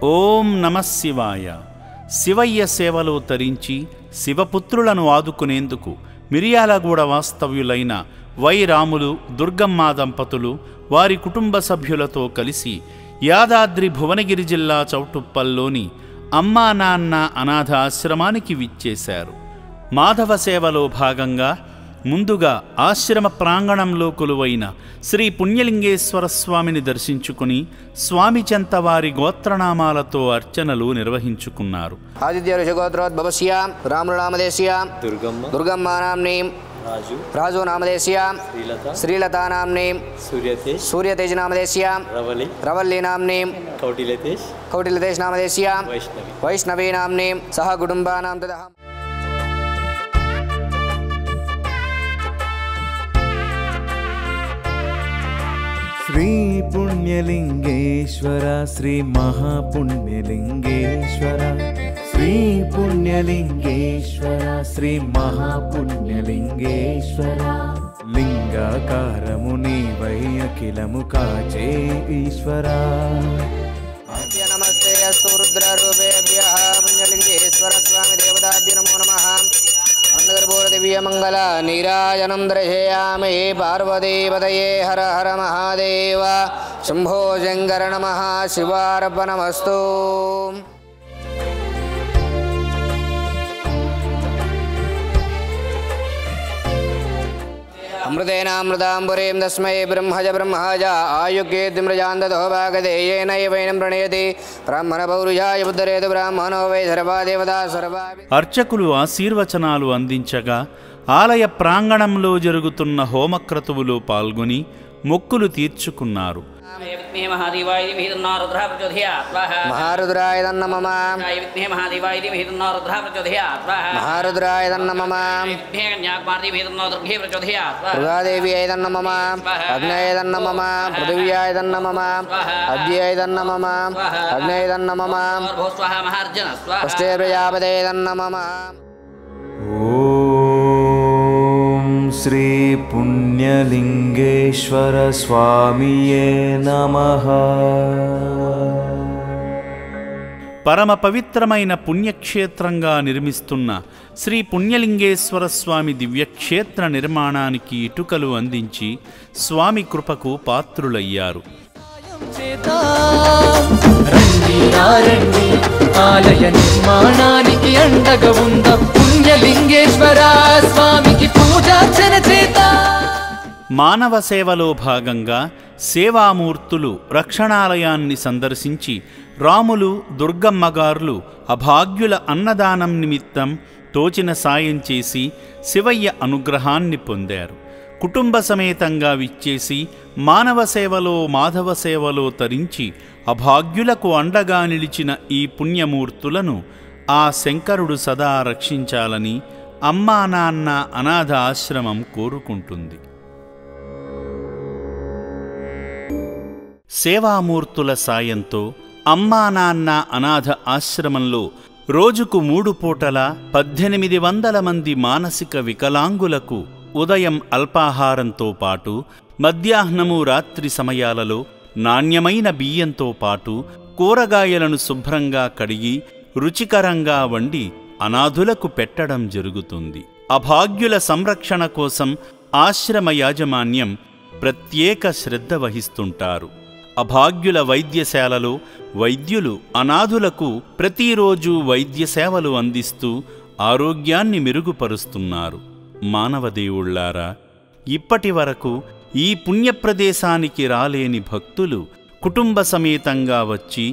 ఓం నమః శివాయ. శివయ్య సేవలో తరించి శివపుత్రులను ఆదుకునేందుకు మిర్యాలగూడ వాస్తవ్యులైన వై రాములు దుర్గమ్మ దంపతులు వారి కుటుంబ సభ్యులతో కలిసి యాదాద్రి భువనగిరి జిల్లా చౌటుప్పల్లోని అమ్మా నాన్న అనాథ ఆశ్రమానికి విచ్చేశారు. మాధవ సేవలో భాగంగా ముందుగా ఆశ్రమ ప్రాంగణంలో కొలువైన శ్రీ పుణ్యలింగేశ్వర స్వామిని దర్శించుకుని స్వామి చెంత వారి గోత్రనామాలతో అర్చనలు నిర్వహించుకున్నారు. ఆదిత్య ఋషిగోత్రోద్భవస్య రామునామదేశ్య దుర్గమ్మ నామ్ని రాజు నామదేశ్య శ్రీలతా నామ్ని సూర్యతేజ నామదేశ్య రవల్లి నామ్ని కౌటిల్యతేజ్ నామదేశ్య వైష్ణవీ నామ్ని సహ కుటుంబానాం తదః. శ్రీ పుణ్యలింగేశ్వర శ్రీ మహాపుణ్యలింగేశ్వర శ్రీ పుణ్యలింగేశ్వర శ్రీ మహాపుణ్యలింగేశ్వర లింగాకారము నీవై అఖిలము కాచే ఈశ్వర. నమస్తే అస్తు రుద్రరూపేభ్యః పుణ్యలింగేశ్వర స్వామి దేవతాభ్యో నమో నమః. అంగర్భూర దివ్యమంగళ నీరాజనం దర్శయామి. పార్వతీపతయే హర హర మహాదేవ శంభో శంకర నమః. శివార్పణమస్తు. అమృతేనామృతాంబురీం తస్మై బ్రహ్మజ బ్రహ్మజ ఆయుక్యేద్మృజాందో భాగదేయేనైవైనం ప్రణయతి బ్రాహ్మణ పౌరుషాయ బుద్ధరేతు బ్రాహ్మణో వై సర్వా దేవతా సర్వా. అర్చకులు ఆశీర్వచనాలు అందించగా ఆలయ ప్రాంగణంలో జరుగుతున్న హోమక్రతువులో పాల్గొని మొక్కులు తీర్చుకున్నారు. మహారుద్రాయ నమః. మహారుద్రాయ నమః. దుర్గాదేవ్యై నమః. అగ్నయై నమః. పృథివ్యాయ నమః. అద్యై నమః. అగ్నయై నమః. పుష్టే ప్రజాపతయే నమః. ఓం శ్రీ పుణ్యలింగేశ్వర స్వామియే నమః. పరమ పవిత్రమైన పుణ్యక్షేత్రంగా నిర్మిస్తున్న శ్రీ పుణ్యలింగేశ్వర స్వామి దివ్యక్షేత్ర నిర్మాణానికి ఇటుకలు అందించి స్వామి కృపకు పాత్రులయ్యారు. ఆలయ నిర్మాణానికి అండగా ఉంద పుణ్యలింగేశ్వర స్వామికి పూజార్చన చేద్దాం. మానవ సేవలో భాగంగా సేవామూర్తులు రక్షణాలయాన్ని సందర్శించి రాములు దుర్గమ్మగారులు అభాగ్యుల అన్నదానం నిమిత్తం తోచిన సాయం చేసి శివయ్య అనుగ్రహాన్ని పొందారు. కుటుంబ సమేతంగా విచ్చేసి మానవ సేవలో మాధవ సేవలో తరించి అభాగ్యులకు అండగా నిలిచిన ఈ పుణ్యమూర్తులను ఆ శంకరుడు సదా రక్షించాలని అమ్మా నాన్న అనాథ ఆశ్రమం కోరుకుంటుంది. సేవామూర్తుల సాయంతో అమ్మా నాన్న అనాథ ఆశ్రమంలో రోజుకు 3 పూటల 1800 మంది మానసిక వికలాంగులకు ఉదయం అల్పాహారంతో పాటు మధ్యాహ్నము రాత్రి సమయాలలో నాణ్యమైన బియ్యంతో పాటు కూరగాయలను శుభ్రంగా కడిగి రుచికరంగా వండి అనాథులకు పెట్టడం జరుగుతుంది. అభాగ్యుల సంరక్షణ కోసం ఆశ్రమ యాజమాన్యం ప్రత్యేక శ్రద్ధ వహిస్తుంటారు. అభాగ్యుల వైద్యశాలలో వైద్యులు అనాథులకు ప్రతిరోజు వైద్య సేవలు అందిస్తూ ఆరోగ్యాన్ని మెరుగుపరుస్తున్నారు. మానవదేవుళ్లారా, ఇప్పటి వరకు ఈ పుణ్యప్రదేశానికి రాలేని భక్తులు కుటుంబ సమేతంగా వచ్చి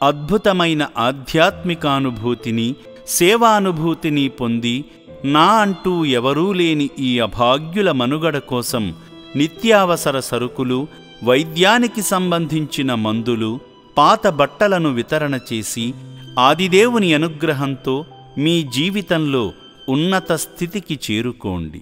అద్భుతమైన ఆధ్యాత్మికానుభూతిని సేవానుభూతిని పొంది నా అంటూ ఎవరూ లేని ఈ అభాగ్యుల మనుగడ కోసం నిత్యావసర సరుకులు, వైద్యానికి సంబంధించిన మందులు, పాత బట్టలను వితరణ చేసి ఆదిదేవుని అనుగ్రహంతో మీ జీవితంలో ఉన్నత స్థితికి చేరుకోండి.